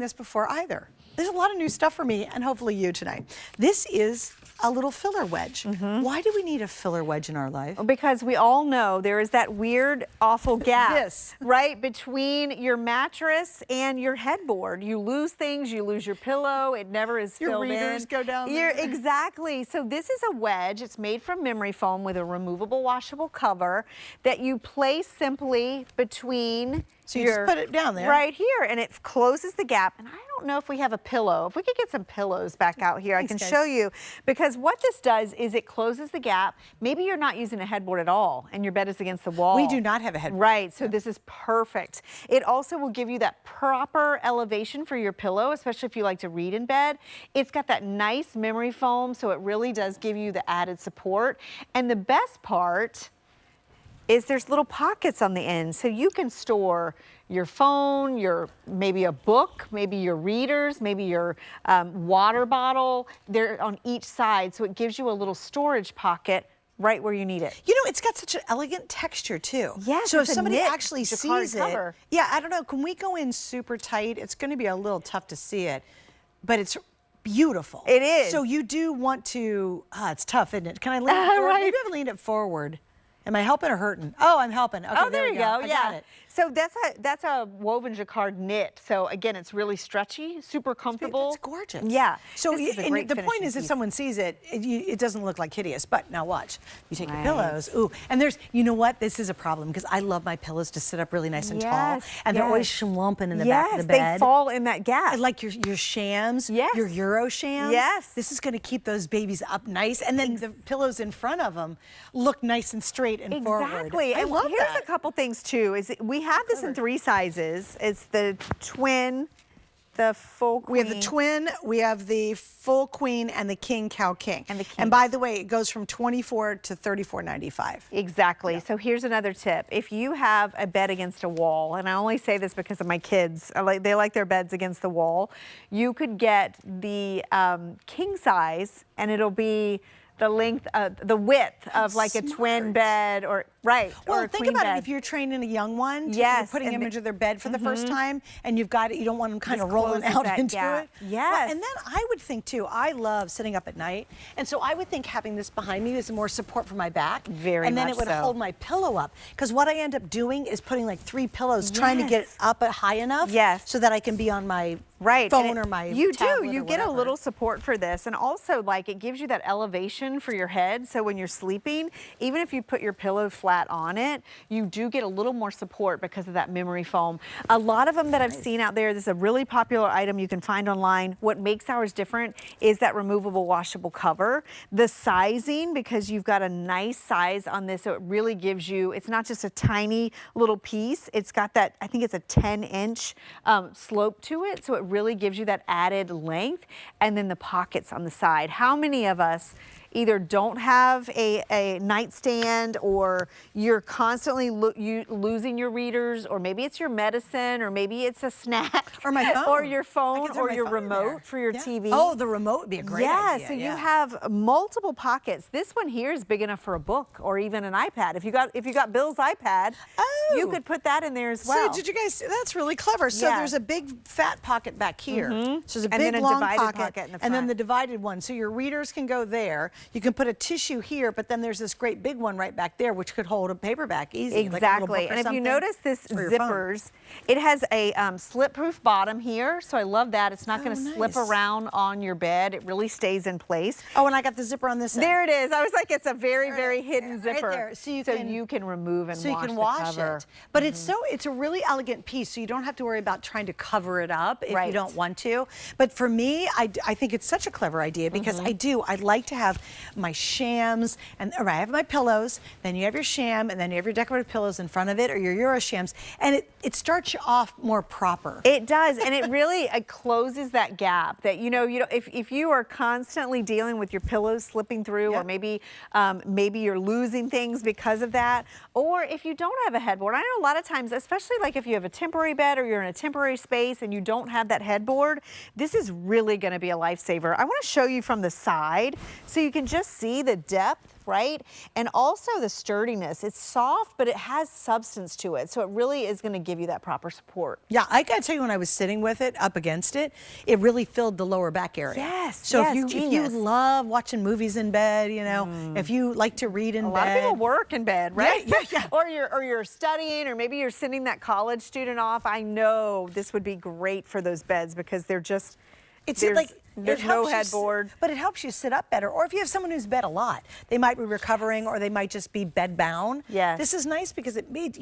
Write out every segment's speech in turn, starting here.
this before either. There's a lot of new stuff for me and hopefully you tonight. This is a little filler wedge. Why do we need a filler wedge in our life? Because we all know there is that weird, awful gap, right, between your mattress and your headboard. You lose things, you lose your pillow, it never is filled in. Your readers go down there. Exactly. So this is a wedge. It's made from memory foam with a removable washable cover that you place simply between so you just put it down there. Right here, and it closes the gap. And I don't know if we have a pillow. If we could get some pillows back out here, I can show you. Because what this does is it closes the gap. Maybe you're not using a headboard at all, and your bed is against the wall. We do not have a headboard. Right, so this is perfect. It also will give you that proper elevation for your pillow, especially if you like to read in bed. It's got that nice memory foam, so it really does give you the added support. And the best part is there's little pockets on the end, so you can store your phone, maybe a book, maybe your readers, maybe your water bottle. They're on each side, so it gives you a little storage pocket right where you need it. You know, it's got such an elegant texture too. Yes, so if somebody actually sees it, yeah, I don't know, can we go in super tight? It's going to be a little tough to see it, but it's beautiful. It is. So you do want to, it's tough, isn't it? Can I lean it forward? Right. Maybe I've leaned it forward. Am I helping or hurting? Oh, I'm helping. Okay, oh, there you go. I got it. So that's a woven jacquard knit. So again, it's really stretchy, super comfortable. It's gorgeous. Yeah. So and the point is, if someone sees it, it doesn't look like hideous. But now watch. You take your pillows. Ooh, and there's, you know what? This is a problem because I love my pillows to sit up really nice and tall, and they're always schlumping in the back of the bed. They fall in that gap. I like your shams. Your Euro shams. Yes. This is going to keep those babies up nice, and then the pillows in front of them look nice and straight and forward. Exactly. I love here's that. a couple things too. Is we have this in 3 sizes. It's the twin, the full queen. We have the twin, we have the full queen, and the king cow king. And the king. And by the way, it goes from $24 to $34.95. Exactly. Yeah. So here's another tip. If you have a bed against a wall, and I only say this because of my kids, they like their beds against the wall, you could get the king size, and it'll be the length, the width of like a twin bed, or Well, think about it. If you're training a young one, you're putting them into their bed for the first time, and you've got it. You don't want them kind of rolling out into it. Yes. Well, and then I would think too. I love sitting up at night, and so I would think having this behind me is more support for my back. And then it would hold my pillow up. Because what I end up doing is putting like 3 pillows, trying to get it up high enough, so that I can be on my phone or my tablet. You get a little support for this, and also like it gives you that elevation for your head. So when you're sleeping, even if you put your pillow flat on it, you do get a little more support because of that memory foam. A lot of them that I've seen out there, this is a really popular item you can find online. What makes ours different is that removable washable cover. The sizing, because you've got a nice size on this, so it really gives you, it's not just a tiny little piece, it's got that, I think it's a 10-inch slope to it, so it really gives you that added length, and then the pockets on the side. How many of us either don't have a nightstand, or you're constantly losing your readers, or maybe it's your medicine, or maybe it's a snack, or my phone, or your phone, or your remote for your TV. Oh, the remote would be a great idea. Yeah, so you have multiple pockets. This one here is big enough for a book or even an iPad. If you got Bill's iPad, you could put that in there as well. So did you guys? That's really clever. So there's a big fat pocket back here. So there's a big long pocket, in the front. And then the divided one. So your readers can go there. You can put a tissue here, but then there's this great big one right back there, which could hold a paperback easy. Exactly. Like and if you notice this zippers, it has a slip-proof bottom here. So I love that. It's not going to slip around on your bed. It really stays in place. Oh, and I got the zipper on this end. There it is. I was like, it's a very, very hidden zipper. Right there. So you can remove and wash it. But it's a really elegant piece, so you don't have to worry about trying to cover it up if you don't want to. But for me, I think it's such a clever idea because I like to have my shams, or I have my pillows, then you have your sham, and then you have your decorative pillows in front of it, or your Euro shams, and it starts you off more proper. It does, and it really closes that gap that, if you are constantly dealing with your pillows slipping through, or maybe you're losing things because of that, or if you don't have a headboard. I know a lot of times, especially like if you have a temporary bed or you're in a temporary space and you don't have that headboard, this is really going to be a lifesaver. I want to show you from the side so you can just see the depth, right? And also the sturdiness. It's soft, but it has substance to it. So it really is going to give you that proper support. Yeah, I gotta tell you, when I was sitting with it up against it, it really filled the lower back area. Yes, So yes, if you genius. love watching movies in bed, you know, if you like to read in A bed. lot of people work in bed, right? Yeah. Or you're studying, or maybe you're sending that college student off. I know this would be great for those beds because they're just, there's no helps you headboard. but it helps you sit up better. Or if you have someone who's bed a lot, they might be recovering, or they might just be bed bound. Yes. This is nice because it made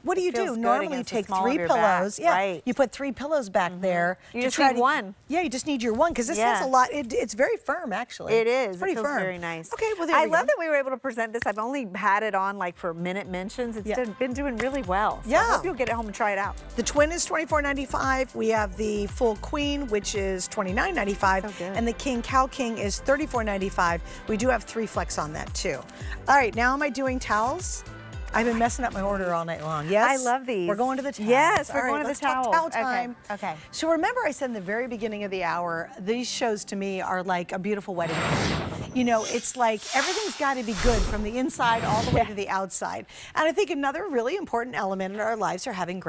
what do you Feels do? good Normally you against the take small of 3 your back, pillows. Yeah. right. You put 3 pillows back there. You to just try need to- one. Yeah, you just need your one, because this has Yeah. a lot. It's very firm, actually. It is. It's pretty it feels firm. very nice. Okay, well, there I we love go. that we were able to present this. I've only had it on like for minute mentions. It's been doing really well. So I Yeah. hope you'll get it home and try it out. The twin is $24.95. We have the full queen, which is $29.95, So good. and the king cow king is $34.95. We do have 3 flex on that too. All right, now am I doing towels? I've been messing up my order all night long. Yes, I love these. We're going to the towels. Yes, we're All right, going to the let's talk towels. towel time. Okay. So remember, I said in the very beginning of the hour, these shows to me are like a beautiful wedding. You know, it's like everything's got to be good from the inside all the way to the outside. And I think another really important element in our lives are having great